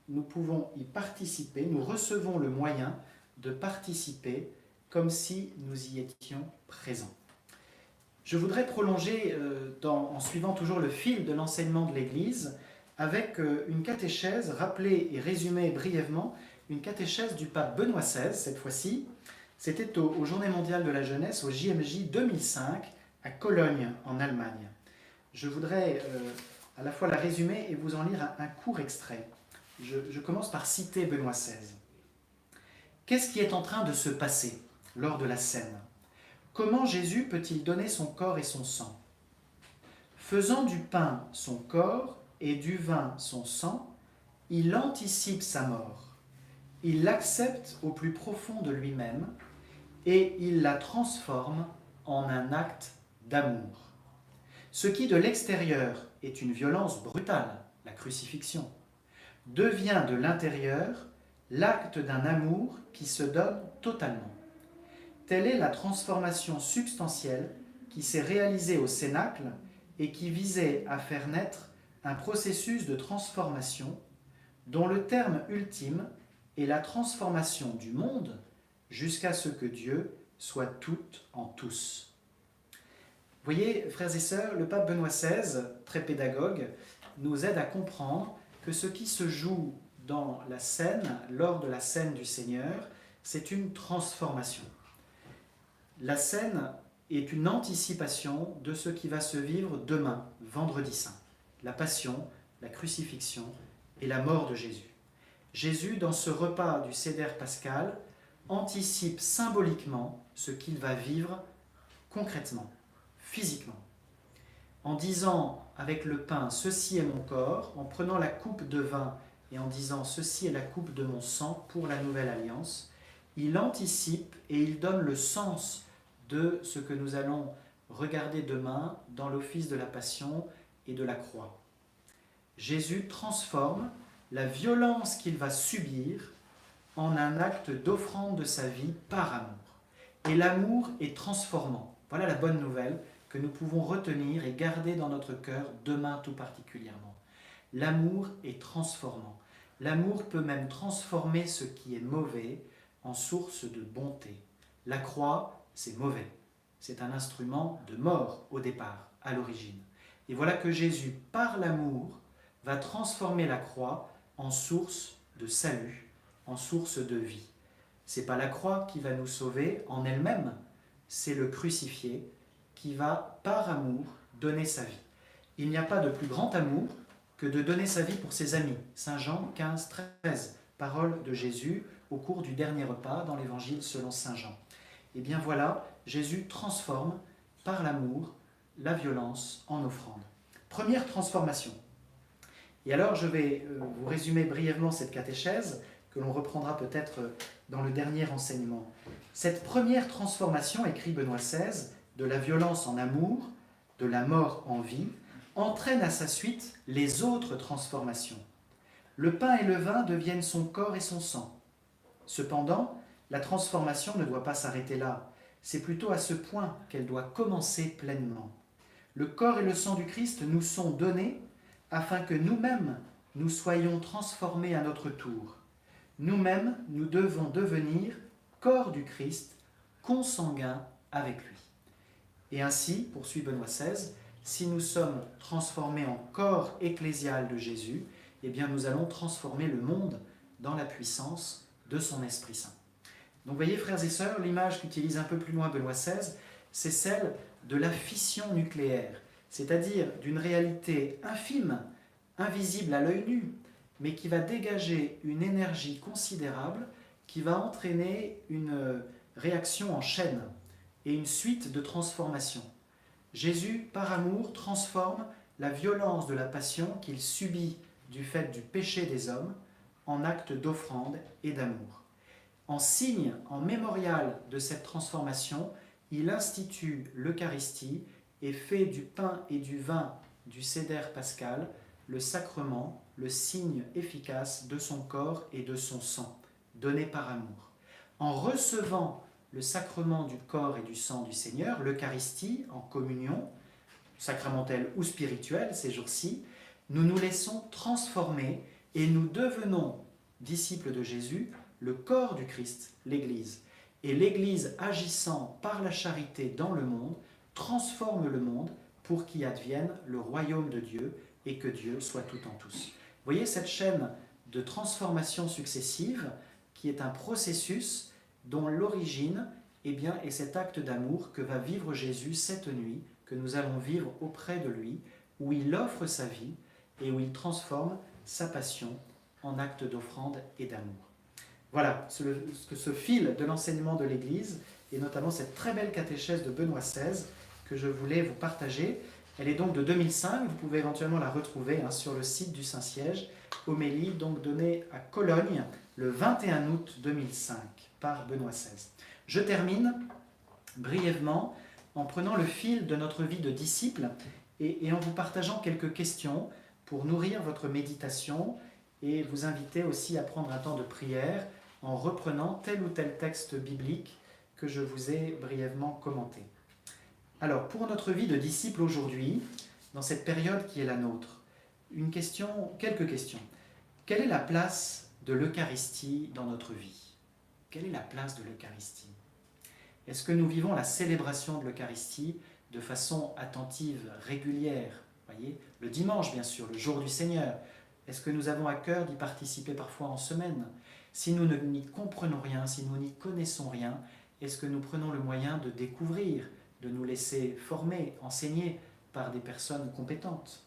Nous pouvons y participer, nous recevons le moyen de participer comme si nous y étions présents. Je voudrais prolonger en suivant toujours le fil de l'enseignement de l'Église avec une catéchèse rappelée et résumée brièvement, une catéchèse du pape Benoît XVI cette fois-ci. C'était aux Journées mondiales de la jeunesse, au JMJ 2005, à Cologne en Allemagne. Je voudrais à la fois la résumer et vous en lire un court extrait. Je commence par citer Benoît XVI. Qu'est-ce qui est en train de se passer lors de la scène? Comment Jésus peut-il donner son corps et son sang? Faisant du pain son corps et du vin son sang, il anticipe sa mort. Il l'accepte au plus profond de lui-même et il la transforme en un acte d'amour. Ce qui de l'extérieur est une violence brutale, la crucifixion, devient de l'intérieur l'acte d'un amour qui se donne totalement. Telle est la transformation substantielle qui s'est réalisée au Cénacle et qui visait à faire naître un processus de transformation dont le terme ultime est la transformation du monde jusqu'à ce que Dieu soit tout en tous. Vous voyez, frères et sœurs, le pape Benoît XVI, très pédagogue, nous aide à comprendre que ce qui se joue dans la scène, lors de la scène du Seigneur, c'est une transformation. La scène est une anticipation de ce qui va se vivre demain, vendredi saint, la passion, la crucifixion et la mort de Jésus. Jésus, dans ce repas du Seder pascal, anticipe symboliquement ce qu'il va vivre concrètement, physiquement. En disant avec le pain « Ceci est mon corps », en prenant la coupe de vin et en disant « Ceci est la coupe de mon sang pour la nouvelle alliance », il anticipe et il donne le sens de ce que nous allons regarder demain dans l'office de la Passion et de la Croix. Jésus transforme la violence qu'il va subir en un acte d'offrande de sa vie par amour. Et l'amour est transformant. Voilà la bonne nouvelle que nous pouvons retenir et garder dans notre cœur demain tout particulièrement. L'amour est transformant. L'amour peut même transformer ce qui est mauvais en source de bonté. La croix, c'est mauvais. C'est un instrument de mort au départ, à l'origine. Et voilà que Jésus, par l'amour, va transformer la croix en source de salut, en source de vie. Ce n'est pas la croix qui va nous sauver en elle-même, c'est le crucifié qui va, par amour, donner sa vie. Il n'y a pas de plus grand amour que de donner sa vie pour ses amis. Saint Jean 15, 13, parole de Jésus au cours du dernier repas dans l'Évangile selon Saint Jean. Et bien voilà, Jésus transforme par l'amour la violence en offrande. Première transformation. Et alors je vais vous résumer brièvement cette catéchèse que l'on reprendra peut-être dans le dernier enseignement. Cette première transformation, écrit Benoît XVI, de la violence en amour, de la mort en vie, entraîne à sa suite les autres transformations. Le pain et le vin deviennent son corps et son sang. Cependant, la transformation ne doit pas s'arrêter là. C'est plutôt à ce point qu'elle doit commencer pleinement. Le corps et le sang du Christ nous sont donnés afin que nous-mêmes nous soyons transformés à notre tour. Nous-mêmes, nous devons devenir corps du Christ, consanguins avec lui. Et ainsi, poursuit Benoît XVI, si nous sommes transformés en corps ecclésial de Jésus, eh bien nous allons transformer le monde dans la puissance de son Esprit Saint. Donc voyez, frères et sœurs, l'image qu'utilise un peu plus loin Benoît XVI, c'est celle de la fission nucléaire, c'est-à-dire d'une réalité infime, invisible à l'œil nu, mais qui va dégager une énergie considérable qui va entraîner une réaction en chaîne et une suite de transformations. Jésus, par amour, transforme la violence de la passion qu'il subit du fait du péché des hommes en acte d'offrande et d'amour. En signe, en mémorial de cette transformation, il institue l'Eucharistie et fait du pain et du vin du Seder pascal le sacrement, le signe efficace de son corps et de son sang, donné par amour. En recevant le sacrement du corps et du sang du Seigneur, l'Eucharistie en communion, sacramentelle ou spirituelle ces jours-ci, nous nous laissons transformer et nous devenons, disciples de Jésus, le corps du Christ, l'Église. Et l'Église, agissant par la charité dans le monde, transforme le monde pour qu'y advienne le royaume de Dieu et que Dieu soit tout en tous. Vous voyez cette chaîne de transformation successive qui est un processus dont l'origine est cet acte d'amour que va vivre Jésus cette nuit, que nous allons vivre auprès de lui, où il offre sa vie et où il transforme sa passion en acte d'offrande et d'amour. Voilà ce fil de l'enseignement de l'Église, et notamment cette très belle catéchèse de Benoît XVI que je voulais vous partager. Elle est donc de 2005, vous pouvez éventuellement la retrouver sur le site du Saint-Siège, homélie donc donnée à Cologne le 21 août 2005 par Benoît XVI. Je termine brièvement en prenant le fil de notre vie de disciple et en vous partageant quelques questions pour nourrir votre méditation et vous inviter aussi à prendre un temps de prière en reprenant tel ou tel texte biblique que je vous ai brièvement commenté. Alors, pour notre vie de disciple aujourd'hui, dans cette période qui est la nôtre, quelques questions. Quelle est la place de l'Eucharistie dans notre vie? Quelle est la place de l'Eucharistie? Est-ce que nous vivons la célébration de l'Eucharistie de façon attentive, régulière? Voyez, le dimanche, bien sûr, le jour du Seigneur, Est-ce que nous avons à cœur d'y participer parfois en semaine? Si nous n'y comprenons rien, si nous n'y connaissons rien, est-ce que nous prenons le moyen de découvrir, de nous laisser former, enseigner par des personnes compétentes?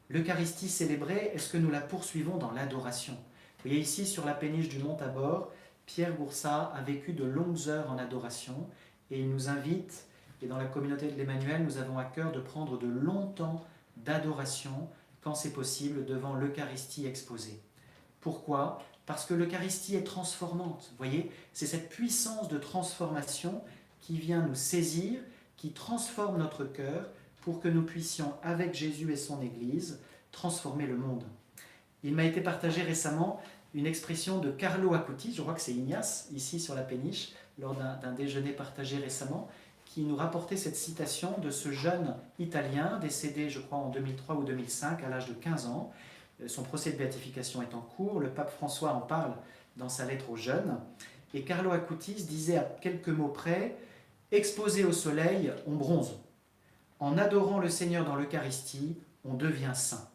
L'Eucharistie célébrée, est-ce que nous la poursuivons dans l'adoration? Vous voyez ici sur la péniche du Mont Tabor, Pierre Goursat a vécu de longues heures en adoration et il nous invite, et dans la communauté de l'Emmanuel, nous avons à cœur de prendre de longs temps d'adoration quand c'est possible devant l'Eucharistie exposée. Pourquoi? Parce que l'Eucharistie est transformante. Vous voyez, c'est cette puissance de transformation qui vient nous saisir, qui transforme notre cœur pour que nous puissions, avec Jésus et son Église, transformer le monde. Il m'a été partagé récemment une expression de Carlo Acutis, je crois que c'est Ignace, ici sur la péniche, lors d'un déjeuner partagé récemment, qui nous rapportait cette citation de ce jeune Italien, décédé, je crois, en 2003 ou 2005, à l'âge de 15 ans. Son procès de béatification est en cours, le pape François en parle dans sa lettre aux jeunes. Et Carlo Acutis disait à quelques mots près, « Exposé au soleil, on bronze. En adorant le Seigneur dans l'Eucharistie, on devient saint. »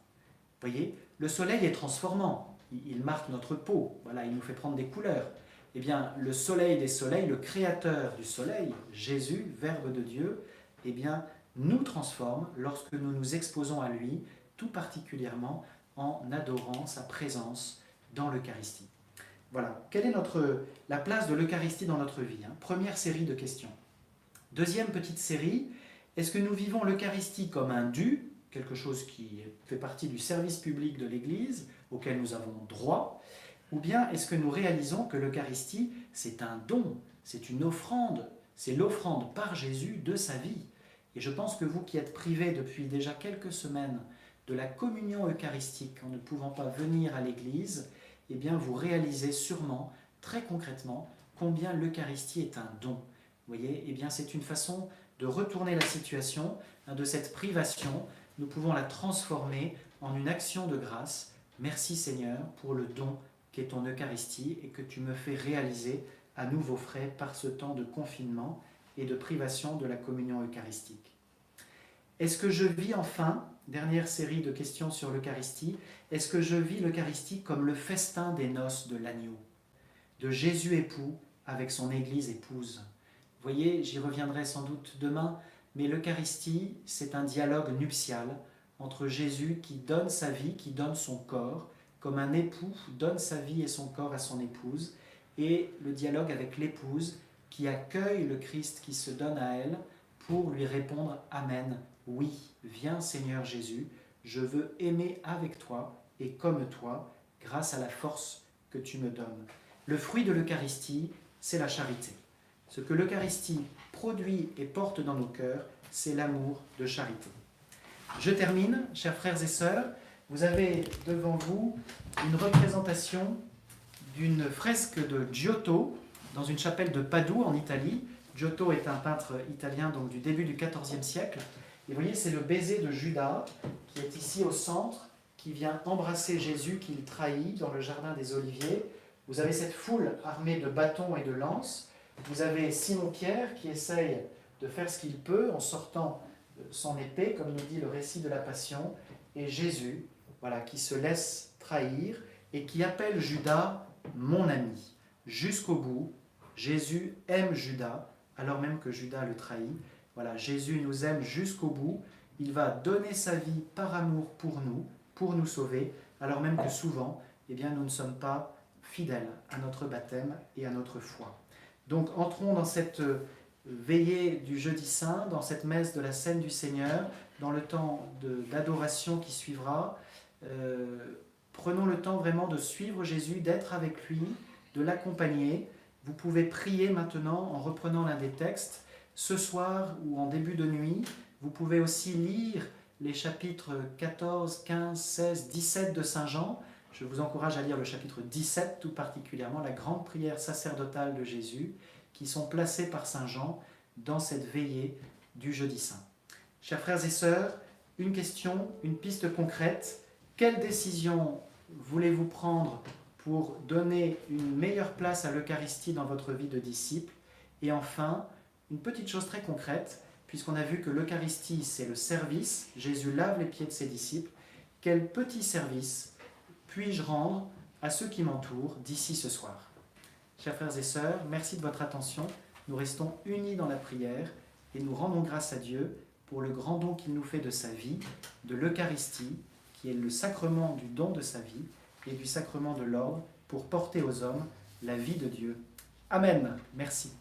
Vous voyez, le soleil est transformant, il marque notre peau, voilà, il nous fait prendre des couleurs. Eh bien, le soleil des soleils, le créateur du soleil, Jésus, Verbe de Dieu, eh bien, nous transforme lorsque nous nous exposons à lui, tout particulièrement en adorant sa présence dans l'Eucharistie. Voilà, quelle est la place de l'Eucharistie dans notre vie, hein? Première série de questions. Deuxième petite série, est-ce que nous vivons l'Eucharistie comme un dû, quelque chose qui fait partie du service public de l'Église, auquel nous avons droit, ou bien est-ce que nous réalisons que l'Eucharistie, c'est un don, c'est une offrande, c'est l'offrande par Jésus de sa vie. Et je pense que vous qui êtes privés depuis déjà quelques semaines de la communion eucharistique en ne pouvant pas venir à l'Église, eh bien vous réalisez sûrement, très concrètement, combien l'Eucharistie est un don. Vous voyez, eh bien c'est une façon de retourner la situation, de cette privation, nous pouvons la transformer en une action de grâce. Merci Seigneur pour le don qu'est ton Eucharistie et que tu me fais réaliser à nouveau frais par ce temps de confinement et de privation de la communion eucharistique. Est-ce que je vis enfin, dernière série de questions sur l'Eucharistie, est-ce que je vis l'Eucharistie comme le festin des noces de l'agneau, de Jésus époux avec son Église épouse? Vous voyez, j'y reviendrai sans doute demain, mais l'Eucharistie, c'est un dialogue nuptial entre Jésus qui donne sa vie, qui donne son corps, comme un époux donne sa vie et son corps à son épouse, et le dialogue avec l'épouse qui accueille le Christ qui se donne à elle pour lui répondre « Amen, oui, viens Seigneur Jésus, je veux aimer avec toi et comme toi, grâce à la force que tu me donnes. » Le fruit de l'Eucharistie, c'est la charité. Ce que l'Eucharistie produit et porte dans nos cœurs, c'est l'amour de charité. Je termine, chers frères et sœurs, vous avez devant vous une représentation d'une fresque de Giotto dans une chapelle de Padoue en Italie. Giotto est un peintre italien donc du début du XIVe siècle. Et vous voyez, c'est le baiser de Judas qui est ici au centre, qui vient embrasser Jésus qu'il trahit dans le jardin des Oliviers. Vous avez cette foule armée de bâtons et de lances. Vous avez Simon-Pierre qui essaye de faire ce qu'il peut en sortant son épée, comme nous dit le récit de la Passion, et Jésus, voilà, qui se laisse trahir et qui appelle Judas « mon ami ». Jusqu'au bout, Jésus aime Judas, alors même que Judas le trahit. Voilà, Jésus nous aime jusqu'au bout. Il va donner sa vie par amour pour nous sauver, alors même que souvent, eh bien, nous ne sommes pas fidèles à notre baptême et à notre foi. Donc entrons dans cette veillée du jeudi saint, dans cette messe de la scène du Seigneur, dans le temps d'adoration qui suivra. Prenons le temps vraiment de suivre Jésus, d'être avec lui, de l'accompagner. Vous pouvez prier maintenant en reprenant l'un des textes. Ce soir ou en début de nuit, vous pouvez aussi lire les chapitres 14, 15, 16, 17 de Saint Jean. Je vous encourage à lire le chapitre 17, tout particulièrement, la grande prière sacerdotale de Jésus, qui sont placés par Saint Jean dans cette veillée du jeudi saint. Chers frères et sœurs, une question, une piste concrète. Quelle décision voulez-vous prendre pour donner une meilleure place à l'Eucharistie dans votre vie de disciple? Et enfin, une petite chose très concrète, puisqu'on a vu que l'Eucharistie, c'est le service, Jésus lave les pieds de ses disciples. Quel petit service puis-je rendre à ceux qui m'entourent d'ici ce soir? Chers frères et sœurs, merci de votre attention. Nous restons unis dans la prière et nous rendons grâce à Dieu pour le grand don qu'il nous fait de sa vie, de l'Eucharistie, qui est le sacrement du don de sa vie, et du sacrement de l'ordre pour porter aux hommes la vie de Dieu. Amen. Merci.